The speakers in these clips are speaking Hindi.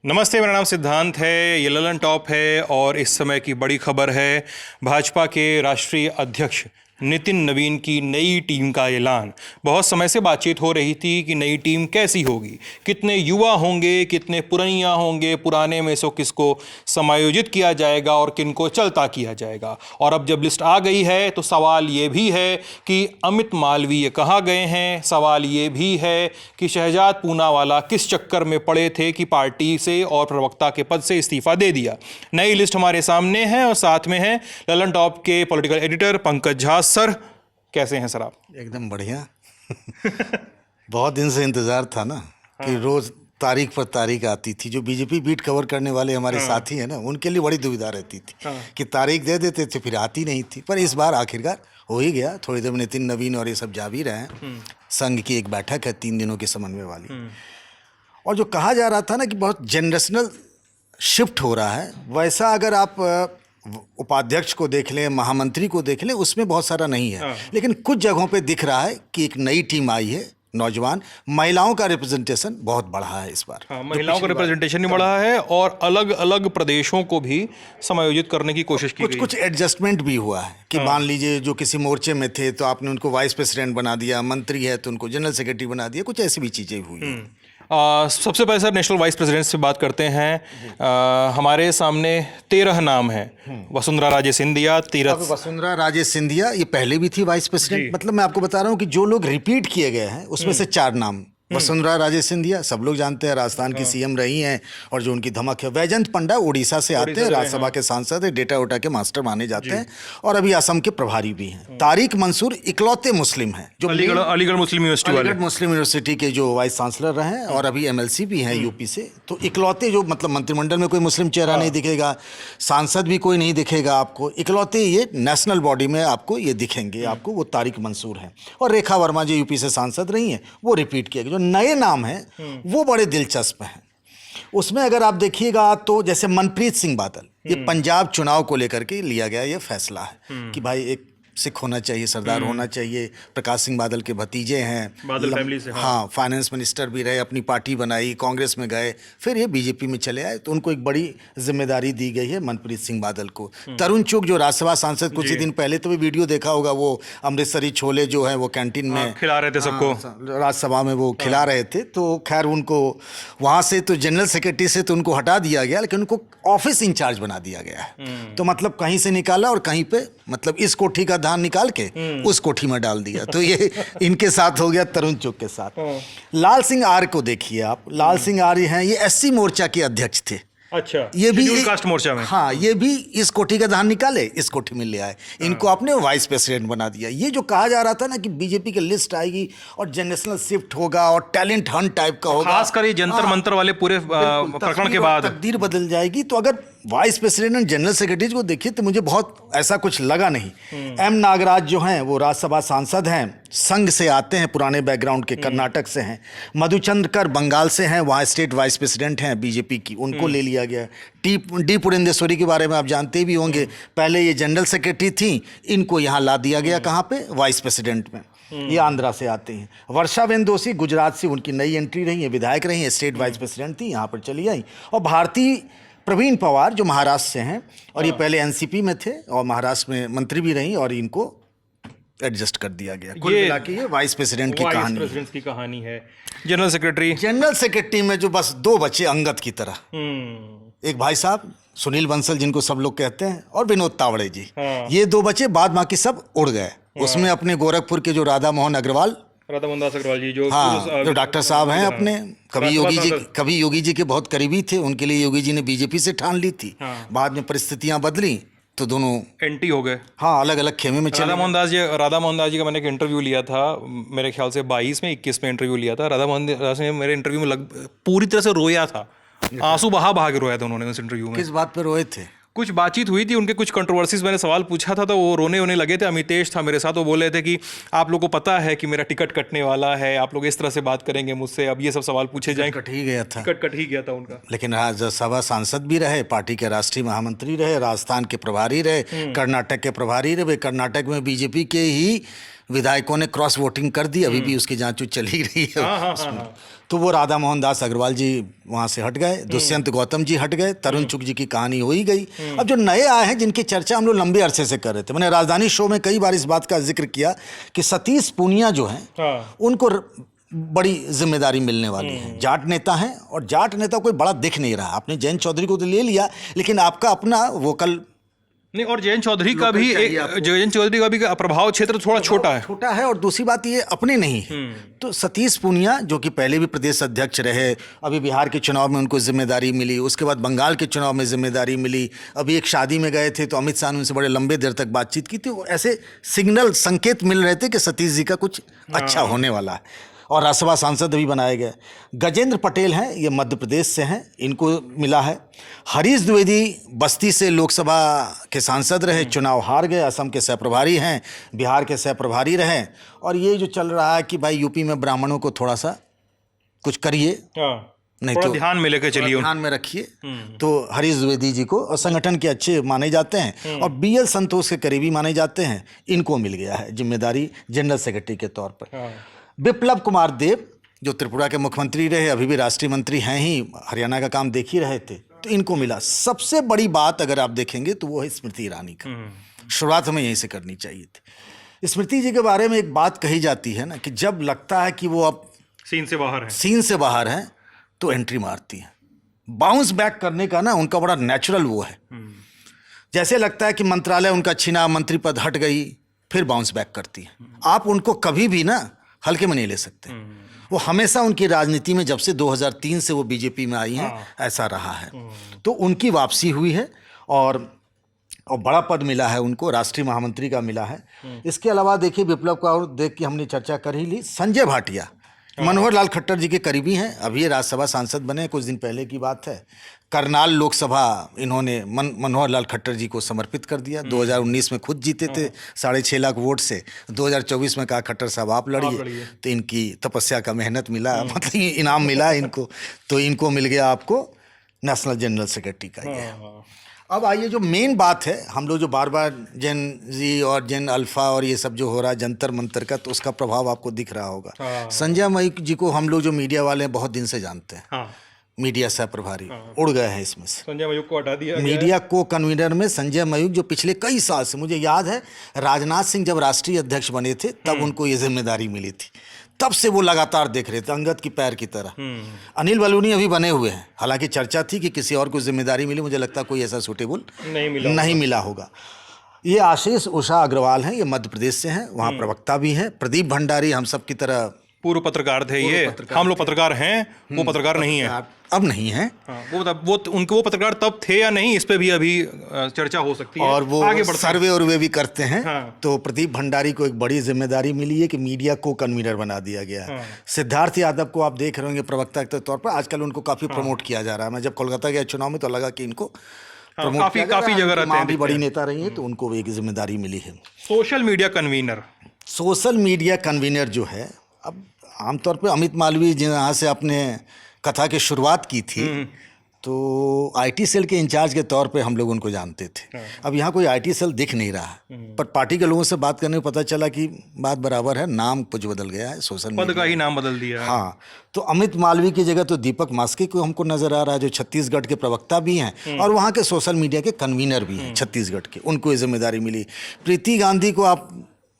नमस्ते, मेरा नाम सिद्धांत है। ये ललन टॉप है और इस समय की बड़ी खबर है भाजपा के राष्ट्रीय अध्यक्ष नितिन नवीन की नई टीम का ऐलान। बहुत समय से बातचीत हो रही थी कि नई टीम कैसी होगी, कितने युवा होंगे, कितने पुरनिया होंगे, पुराने में से किसको समायोजित किया जाएगा और किनको चलता किया जाएगा। और अब जब लिस्ट आ गई है तो सवाल ये भी है कि अमित मालवीय कहाँ गए हैं। सवाल ये भी है कि शहजाद पूनावाला किस चक्कर में पड़े थे कि पार्टी से और प्रवक्ता के पद से इस्तीफा दे दिया। नई लिस्ट हमारे सामने है और साथ में है ललन टॉप के political editor Pankaj Jha. Sir, कैसे हैं सर आप? एकदम बढ़िया। बहुत दिन से इंतजार था ना कि रोज तारीख पर तारीख आती थी। जो बीजेपी बीट कवर करने वाले हमारे साथी हैं ना, उनके लिए बड़ी दुविधा रहती थी कि तारीख दे देते थे फिर आती नहीं थी। पर इस बार आखिरकार हो ही गया। थोड़ी देर में नितिन नवीन और ये सब जा भी रहे हैं। संघ की एक बैठक है 3 दिनों के समन्वय वाली। और जो कहा जा रहा था ना कि बहुत जनरेशनल शिफ्ट हो रहा है, वैसा अगर आप उपाध्यक्ष को देख लें, महामंत्री को देख लें, उसमें बहुत सारा नहीं है। लेकिन कुछ जगहों पे दिख रहा है कि एक नई टीम आई है, नौजवान। महिलाओं का रिप्रेजेंटेशन बहुत बढ़ा है इस बार। महिलाओं का रिप्रेजेंटेशन भी बढ़ा है और अलग अलग प्रदेशों को भी समायोजित करने की कोशिश की गई। कुछ एडजस्टमेंट भी हुआ है कि मान लीजिए जो किसी मोर्चे में थे तो आपने उनको वाइस प्रेसिडेंट बना दिया, मंत्री है तो उनको जनरल सेक्रेटरी बना दिया। कुछ ऐसी भी चीज़ें हुई। सबसे पहले सर नेशनल वाइस प्रेसिडेंट से बात करते हैं। हमारे सामने 13 नाम हैं। वसुंधरा राजे सिंधिया, तीरथ। वसुंधरा राजे सिंधिया ये पहले भी थी वाइस प्रेसिडेंट। मतलब मैं आपको बता रहा हूँ कि जो लोग रिपीट किए गए हैं उसमें से 4 नाम। वसुंधरा राजे सिंधिया सब लोग जानते हैं, राजस्थान की सीएम रही हैं और जो उनकी धमक है। वैजयंत पंडा उड़ीसा से आते हैं, राज्यसभा के सांसद है, डेटा उटा के मास्टर माने जाते हैं और अभी असम के प्रभारी भी हैं। तारिक मंसूर इकलौते मुस्लिम हैं जो अलीगढ़ मुस्लिम यूनिवर्सिटी वाले, अलीगढ़ मुस्लिम यूनिवर्सिटी के जो वाइस चांसलर रहे हैं और अभी एमएलसी भी हैं यूपी से। तो इकलौते जो मतलब मंत्रिमंडल में कोई मुस्लिम चेहरा नहीं दिखेगा, सांसद भी कोई नहीं दिखेगा आपको। इकलौते ये नेशनल बॉडी में आपको ये दिखेंगे, आपको वो तारिक मंसूर हैं। और रेखा वर्मा जो यूपी से सांसद रही हैं वो रिपीट किया गया। नए नाम हैं वो बड़े दिलचस्प हैं। उसमें अगर आप देखिएगा तो जैसे मनप्रीत सिंह बादल, ये पंजाब चुनाव को लेकर के लिया गया ये फैसला है कि भाई एक सिख होना चाहिए, सरदार होना चाहिए। प्रकाश सिंह बादल के भतीजे हैं, बादल फैमिली से। हाँ, फाइनेंस मिनिस्टर भी रहे, अपनी पार्टी बनाई, कांग्रेस में गए, फिर ये बीजेपी में चले आए। तो उनको एक बड़ी जिम्मेदारी दी गई है मनप्रीत सिंह बादल को। तरुण चुग जो राज्यसभा सांसद, कुछ ही दिन पहले तो भी वीडियो देखा होगा, वो अमृतसरी छोले जो है वो कैंटीन में खिला रहे थे सबको, राज्यसभा में वो खिला रहे थे। तो खैर उनको वहाँ से तो जनरल सेक्रेटरी से तो उनको हटा दिया गया, लेकिन उनको ऑफिस इंचार्ज बना दिया गया है। तो मतलब कहीं से निकाला और कहीं पे मतलब इस कोठी का धान निकाल के उस कोठी में डाल दिया। तो ये इनके साथ हो गया तरुण चुग के साथ। लाल सिंह आर्य को देखिए आप। लाल सिंह आर्य हैं, ये एससी मोर्चा के अध्यक्ष थे। अच्छा, ये भी कास्ट मोर्चा में। हाँ, ये भी इस कोठी का धान निकाले, इस कोठी में ले आए। इनको आपने वाइस प्रेसिडेंट बना दिया। ये जो कहा जा रहा था ना कि बीजेपी की लिस्ट आएगी और जनरेशनल शिफ्ट होगा और टैलेंट हंट टाइप का होगा, खासकर ये जंतर मंतर वाले पूरे प्रकरण के बाद तकदीर बदल जाएगी। तो अगर वाइस प्रेसिडेंट और जनरल सेक्रेटरी को देखिए तो मुझे बहुत ऐसा कुछ लगा नहीं। एम नागराज जो हैं वो राज्यसभा सांसद हैं, संघ से आते हैं, पुराने बैकग्राउंड के, कर्नाटक से हैं। मधुचंद्रकर बंगाल से हैं, वहाँ स्टेट वाइस प्रेसिडेंट हैं बीजेपी की, उनको ले लिया गया। डी पुरंदेश्वरी के बारे में आप जानते भी होंगे, पहले ये जनरल सेक्रेटरी थी, इनको यहाँ ला दिया गया। कहाँ पे? वाइस प्रेसिडेंट में। ये आंध्रा से आते हैं। वर्षाबेन दोषी गुजरात से, उनकी नई एंट्री रही है, विधायक रही है, स्टेट वाइस प्रेसिडेंट थी, यहाँ पर चली आई। और भारती प्रवीण पवार जो महाराष्ट्र से हैं और ये पहले एनसीपी में थे और महाराष्ट्र में मंत्री भी रही, और इनको एडजस्ट कर दिया गया। कुल मिला के ये वाइस प्रेसिडेंट की कहानी है। जनरल सेक्रेटरी में जो बस 2 बचे अंगद की तरह, एक भाई साहब सुनील बंसल जिनको सब लोग कहते हैं और विनोद तावड़े जी। ये 2 बचे, बाद बाकी सब उड़ गए। उसमें अपने गोरखपुर के जो राधा मोहन अग्रवाल जी जो, हाँ, जो डॉक्टर साहब हैं अपने, कभी योगी जी के बहुत करीबी थे। उनके लिए योगी जी ने बीजेपी से ठान ली थी। बाद में परिस्थितियां बदली तो दोनों एंटी हो गए। हाँ, अलग अलग खेमे में चले। राधा मोहन दास जी का मैंने एक इंटरव्यू लिया था, मेरे ख्याल से 22 में 21 में इंटरव्यू लिया था। राधा मोहन दास ने मेरे इंटरव्यू में पूरी तरह से रोया था, आंसू बहा के रोया था उन्होंने उस इंटरव्यू में। किस बात पे रोए थे? कुछ बातचीत हुई थी, उनके कुछ कंट्रोवर्सीज, मैंने सवाल पूछा था तो वो रोने लगे थे। अमितेश था मेरे साथ, वो बोल रहे थे कि आप लोगों को पता है कि मेरा टिकट कटने वाला है, आप लोग इस तरह से बात करेंगे मुझसे, अब ये सब सवाल पूछे जाएंगे। कट ही गया था, टिकट कट ही गया था उनका। लेकिन राज्यसभा सांसद भी रहे, पार्टी के राष्ट्रीय महामंत्री रहे, राजस्थान के प्रभारी रहे, कर्नाटक के प्रभारी रहे। कर्नाटक में बीजेपी के ही विधायकों ने क्रॉस वोटिंग कर दी, अभी भी उसकी जांच चल ही रही है। हाँ। तो वो राधा मोहन दास अग्रवाल जी वहाँ से हट गए, दुष्यंत गौतम जी हट गए, तरुण चुग जी की कहानी हो ही गई। अब जो नए आए हैं जिनकी चर्चा हम लोग लंबे अरसे से कर रहे थे, मैंने राजधानी शो में कई बार इस बात का जिक्र किया कि सतीश पूनिया जो हैं उनको बड़ी जिम्मेदारी मिलने वाली है। जाट नेता हैं और जाट नेता कोई बड़ा दिख नहीं रहा। आपने जयंत चौधरी को तो ले लिया, लेकिन आपका अपना वोकल नहीं, और जयंत चौधरी का भी प्रभाव क्षेत्र थोड़ा छोटा है और दूसरी बात ये अपने नहीं है। तो सतीश पूनिया जो कि पहले भी प्रदेश अध्यक्ष रहे, अभी बिहार के चुनाव में उनको जिम्मेदारी मिली, उसके बाद बंगाल के चुनाव में जिम्मेदारी मिली, अभी एक शादी में गए थे तो अमित शाह ने उनसे बड़े लंबे देर तक बातचीत की थी। ऐसे सिग्नल संकेत मिल रहे थे कि सतीश जी का कुछ अच्छा होने वाला है। और राज्यसभा सांसद भी बनाए गए। गजेंद्र पटेल हैं, ये मध्य प्रदेश से हैं, इनको मिला है। हरीश द्विवेदी बस्ती से लोकसभा के सांसद रहे, चुनाव हार गए, असम के सहप्रभारी हैं, बिहार के सहप्रभारी रहे। और ये जो चल रहा है कि भाई यूपी में ब्राह्मणों को थोड़ा सा कुछ करिए, नहीं तो ध्यान में लेकर चलिए, ध्यान में रखिए। तो हरीश द्विवेदी जी को, और संगठन के अच्छे माने जाते हैं और BL संतोष के करीबी माने जाते हैं, इनको मिल गया है जिम्मेदारी जनरल सेक्रेटरी के तौर पर। बिप्लब कुमार देब जो त्रिपुरा के मुख्यमंत्री रहे, अभी भी राष्ट्रीय मंत्री हैं ही, हरियाणा का काम देख ही रहे थे, तो इनको मिला। सबसे बड़ी बात अगर आप देखेंगे तो वो है स्मृति ईरानी का। शुरुआत हमें यहीं से करनी चाहिए थी। स्मृति जी के बारे में एक बात कही जाती है ना कि जब लगता है कि वो अब सीन से बाहर हैं तो एंट्री मारती हैं। बाउंस बैक करने का ना उनका बड़ा नेचुरल वो है। जैसे लगता है कि मंत्रालय उनका छिना, मंत्री पद हट गई, फिर बाउंस बैक करती है। आप उनको कभी भी ना हल्के में नहीं ले सकते। वो हमेशा उनकी राजनीति में, जब से 2003 से वो बीजेपी में आई हैं, ऐसा रहा है। तो उनकी वापसी हुई है और बड़ा पद मिला है उनको, राष्ट्रीय महामंत्री का मिला है। इसके अलावा देखिए, विप्लव का और देख के हमने चर्चा कर ही ली। संजय भाटिया मनोहर लाल खट्टर जी के करीबी हैं, अभी ये राज्यसभा सांसद बने, कुछ दिन पहले की बात है। करनाल लोकसभा इन्होंने मनोहर लाल खट्टर जी को समर्पित कर दिया। 2019 में खुद जीते थे 6.5 लाख वोट से। 2024 में कहा खट्टर साहब आप लड़िए, तो इनकी तपस्या का मेहनत मिला, मतलब ये इनाम मिला इनको। तो इनको मिल गया आपको नेशनल जनरल सेक्रेटरी का ये। अब आइए, जो मेन बात है, हम लोग जो बार बार जेन जी और जेन अल्फा और ये सब जो हो रहा है जंतर मंतर का, तो उसका प्रभाव आपको दिख रहा होगा। संजय मयूख जी को हम लोग जो मीडिया वाले हैं बहुत दिन से जानते हैं, मीडिया सह प्रभारी उड़ गए हैं इसमें से। संजय मयूख को हटा दिया मीडिया को कन्वीनर में संजय मयूख, जो पिछले कई साल से, मुझे याद है राजनाथ सिंह जब राष्ट्रीय अध्यक्ष बने थे तब उनको ये जिम्मेदारी मिली थी। तब से वो लगातार देख रहे थे, अंगद की पैर की तरह। अनिल बलूनी अभी बने हुए हैं, हालांकि चर्चा थी कि किसी और को जिम्मेदारी मिली, मुझे लगता कोई ऐसा सूटेबल नहीं मिला होगा। ये आशीष उषा अग्रवाल हैं, ये मध्य प्रदेश से हैं, वहाँ प्रवक्ता भी हैं। प्रदीप भंडारी हम सब की तरह पूर्व पत्रकार थे, ये हम लोग पत्रकार हैं, वो पत्रकार नहीं है, अब नहीं है। वो पत्रकार तब थे या नहीं, इस पे भी अभी चर्चा हो सकती है। और वो आगे सर्वे और वे भी करते हैं। तो प्रदीप भंडारी को एक बड़ी जिम्मेदारी मिली है कि मीडिया को कन्वीनर बना दिया गया है। सिद्धार्थ यादव को आप देख रहे होंगे प्रवक्ता के तौर पर, आजकल उनको काफी प्रमोट किया जा रहा है। मैं जब कोलकाता गया चुनाव में तो लगा कि इनको काफी जगह रहते हैं, भी बड़ी नेता रही है, तो उनको एक जिम्मेदारी मिली है। सोशल मीडिया कन्वीनर जो है, अब आमतौर पे अमित मालवीय जहाँ से आपने कथा की शुरुआत की थी, तो IT सेल के इंचार्ज के तौर पे हम लोग उनको जानते थे। अब यहाँ कोई IT सेल दिख नहीं रहा, पर पार्टी के लोगों से बात करने में पता चला कि बात बराबर है, नाम कुछ बदल गया है, सोशल पद का ही नाम बदल दिया है। हाँ, तो अमित मालवीय की जगह तो दीपक मास्के को हमको नजर आ रहा है, जो छत्तीसगढ़ के प्रवक्ता भी हैं और वहाँ के सोशल मीडिया के कन्वीनर भी हैं छत्तीसगढ़ के, उनको ये जिम्मेदारी मिली। प्रीति गांधी को आप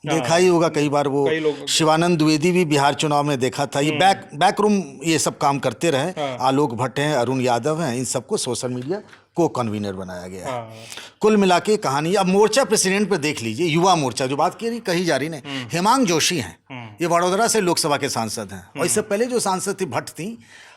देखा ही होगा कई बार, वो शिवानंद द्विवेदी भी बिहार चुनाव में देखा था। ये बैक रूम ये सब काम करते रहे। आलोक भट्ट हैं, अरुण यादव हैं, इन सबको सोशल मीडिया को कन्वीनर बनाया गया है। कुल मिला के कहानी। अब मोर्चा प्रेसिडेंट पे देख लीजिए, युवा मोर्चा जो बात कही जा रही है, हेमांग जोशी हैं, ये वडोदरा से लोकसभा के सांसद हैं। और इससे पहले जो सांसद थी भट्ट थी,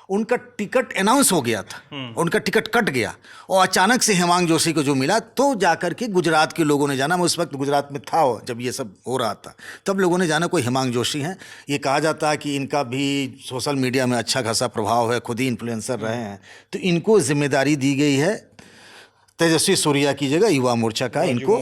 उनका टिकट अनाउंस हो गया था, उनका टिकट कट गया और अचानक से हेमांग जोशी को जो मिला, तो जाकर के गुजरात के लोगों ने जाना। मैं उस वक्त गुजरात में था जब ये सब हो रहा था, तब लोगों ने जाना कोई हेमांग जोशी हैं। ये कहा जाता है कि इनका भी सोशल मीडिया में अच्छा खासा प्रभाव है, खुद ही इन्फ्लुएंसर रहे हैं, तो इनको जिम्मेदारी दी गई है तेजस्वी सूर्या की जगह युवा मोर्चा का, इनको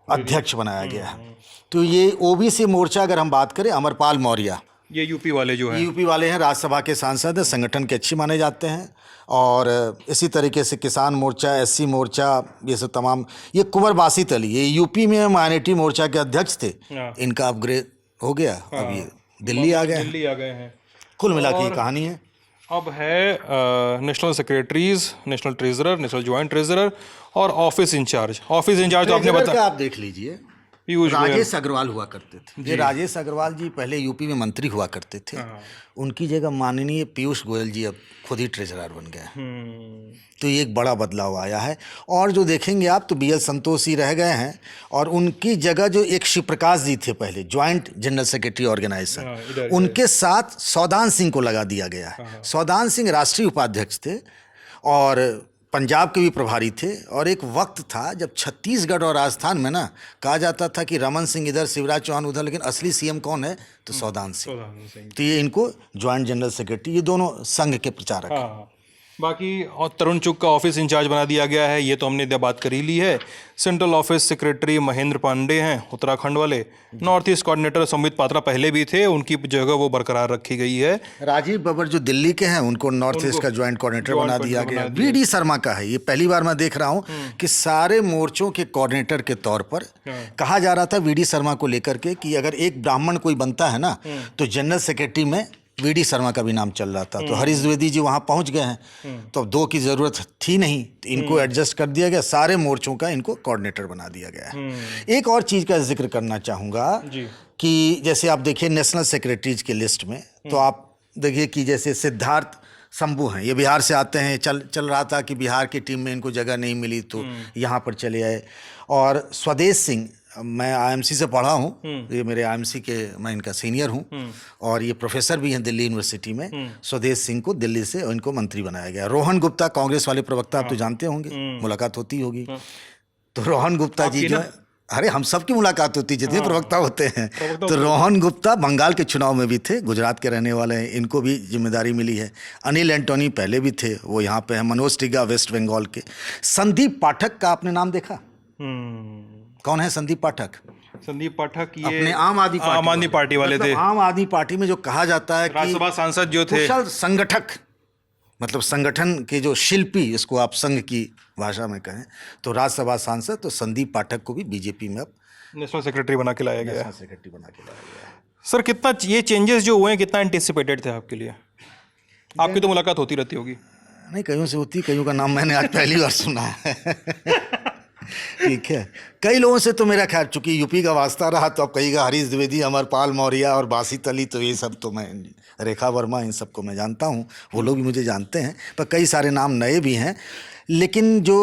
अध्यक्ष बनाया गया है। तो ये OBC मोर्चा अगर हम बात करें, अमरपाल मौर्य, ये यूपी वाले जो हैं, यूपी वाले हैं, राज्यसभा के सांसद हैं, संगठन के अच्छे माने जाते हैं। और इसी तरीके से किसान मोर्चा, SC मोर्चा, ये सब तमाम, ये कुंवर बासित अली, ये यूपी में माइनॉरिटी मोर्चा के अध्यक्ष थे, इनका अपग्रेड हो गया, अब ये दिल्ली आ गए। दिल्ली आ गए हैं। कुल मिला के ये कहानी है। अब है national secretaries, national treasurer, national joint treasurer और ऑफिस इंचार्ज। ऑफिस इंचार्ज तो आपने ट्रेजरर बता, का आप देख लीजिए, पीयूष गोयल। राजेश अग्रवाल हुआ करते थे। ये राजेश अग्रवाल जी पहले यूपी में मंत्री हुआ करते थे। उनकी जगह माननीय पीयूष गोयल जी अब खुद ही ट्रेजरर बन गए। तो ये एक बड़ा बदलाव आया है। और जो देखेंगे आप तो BL संतोष ही रह गए हैं, और उनकी जगह जो एक शिव प्रकाश जी थे पहले ज्वाइंट जनरल सेक्रेटरी ऑर्गेनाइजेशन, उनके साथ सौदान सिंह को लगा दिया गया है। सौदान सिंह राष्ट्रीय उपाध्यक्ष थे और पंजाब के भी प्रभारी थे। और एक वक्त था जब छत्तीसगढ़ और राजस्थान में ना कहा जाता था कि रमन सिंह इधर, शिवराज चौहान उधर, लेकिन असली CM कौन है तो सौदान सिंह। तो ये इनको ज्वाइंट जनरल सेक्रेटरी, ये दोनों संघ के प्रचारक हैं। हाँ, बाकी और तरुण चुग का ऑफिस इंचार्ज बना दिया गया है, ये तो हमने बात कर ही ली है। Central office secretary Mahendra Pandey हैं उत्तराखंड वाले। North east coordinator Sambit Patra पहले भी थे, उनकी जगह वो बरकरार रखी गई है। राजीव बब्बर जो दिल्ली के हैं उनको नॉर्थ ईस्ट का ज्वाइंट कोऑर्डिनेटर बना दिया गया। VD शर्मा का है, ये पहली बार मैं देख रहा हूँ कि सारे मोर्चों के कोऑर्डिनेटर के तौर पर कहा जा रहा था VD शर्मा को लेकर के कि अगर एक ब्राह्मण कोई बनता है ना तो जनरल सेक्रेटरी में VD शर्मा का भी नाम चल रहा था। तो हरीश द्विवेदी जी वहाँ पहुँच गए हैं, तो अब 2 की ज़रूरत थी नहीं, तो इनको एडजस्ट कर दिया गया। सारे मोर्चों का इनको कोऑर्डिनेटर बना दिया गया है। एक और चीज़ का जिक्र करना चाहूँगा कि जैसे आप देखिए नेशनल सेक्रेटरीज की लिस्ट में, तो आप देखिए कि जैसे सिद्धार्थ शंभू हैं, ये बिहार से आते हैं। चल रहा था कि बिहार की टीम में इनको जगह नहीं मिली तो यहाँ पर चले आए। और स्वदेश सिंह, मैं IMC से पढ़ा हूँ, ये मेरे IMC के, मैं इनका सीनियर हूँ और ये प्रोफेसर भी हैं दिल्ली यूनिवर्सिटी में। स्वदेश सिंह को दिल्ली से इनको मंत्री बनाया गया। रोहन गुप्ता कांग्रेस वाले प्रवक्ता, आप तो जानते होंगे, मुलाकात होती होगी। तो रोहन गुप्ता जी जो, अरे हम सबकी मुलाकात होती है जितने प्रवक्ता होते हैं। तो रोहन गुप्ता बंगाल के चुनाव में भी थे, गुजरात के रहने वाले हैं, इनको भी जिम्मेदारी मिली है। अनिल एंटोनी पहले भी थे, वो यहाँ पे हैं। मनोज टिग्गा वेस्ट बंगाल के। संदीप पाठक का आपने नाम देखा? कौन है संदीप पाठक? संदीप पाठक ये अपने आम आदमी पार्टी वाले थे। आम आदमी पार्टी में जो कहा जाता है कि राज्यसभा सांसद जो थे, कुशल संगठक, मतलब संगठन के जो शिल्पी, इसको आप संघ की भाषा में कहें, तो राज्यसभा सांसद, तो संदीप पाठक को भी बीजेपी में अब नेशनल सेक्रेटरी बना के लाया गया। नेशनल सेक्रेटरी बना के लाया गया। सर कितना ये चेंजेस जो हुए हैं कितना एंटिसिपेटेड थे आपके लिए? आपकी तो मुलाकात होती रहती होगी। नहीं, कईयों से होती, कईयों का नाम मैंने आज पहली बार सुना है। ठीक है, कई लोगों से तो मेरा ख्याल, चूंकि यूपी का वास्ता रहा, तो अब कहीगा हरीश द्विवेदी, अमरपाल मौर्य और बासित अली, तो ये सब तो मैं, रेखा वर्मा, इन सबको मैं जानता हूँ, वो लोग भी मुझे जानते हैं। पर कई सारे नाम नए भी हैं। लेकिन जो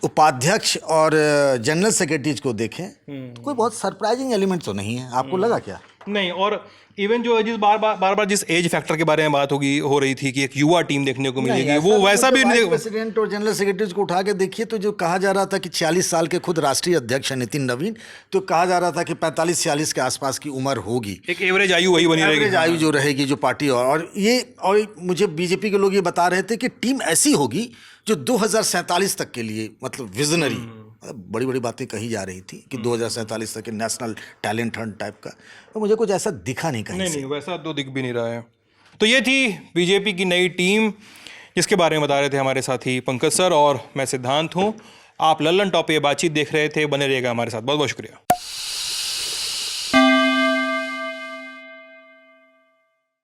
उपाध्यक्ष और जनरल सेक्रेटरीज को देखें तो कोई बहुत सरप्राइजिंग एलिमेंट तो नहीं है। आपको लगा क्या? नहीं, और इवन जो जिस बार जिस एज फैक्टर के बारे में बात हो रही थी कि एक युवा टीम देखने को मिलेगी, वो वैसा भी नहीं। प्रेसिडेंट और जनरल सेक्रेटरीज को उठा के देखिए तो जो कहा जा रहा था कि 46 साल के खुद राष्ट्रीय अध्यक्ष हैं नितिन नवीन, तो कहा जा रहा था कि 45-46 के आसपास की उम्र होगी। एक एवरेज आयु वही बनी रहेगी, एवरेज आयु जो रहेगी जो पार्टी। और मुझे बीजेपी के लोग ये बता रहे थे कि टीम ऐसी होगी जो 2047 तक के लिए, मतलब विजनरी, बड़ी बड़ी बातें कही जा रही थी कि 2047 तक के नेशनल टैलेंट हंट टाइप का। तो मुझे कुछ ऐसा दिखा नहीं कहीं से। नहीं, वैसा तो दिख भी नहीं रहा है। तो ये थी बीजेपी की नई टीम, जिसके बारे में बता रहे थे हमारे साथी पंकज सर, और मैं सिद्धांत हूँ। आप लल्लन टॉप पे बातचीत देख रहे थे, बने रहिएगा हमारे साथ। बहुत बहुत शुक्रिया।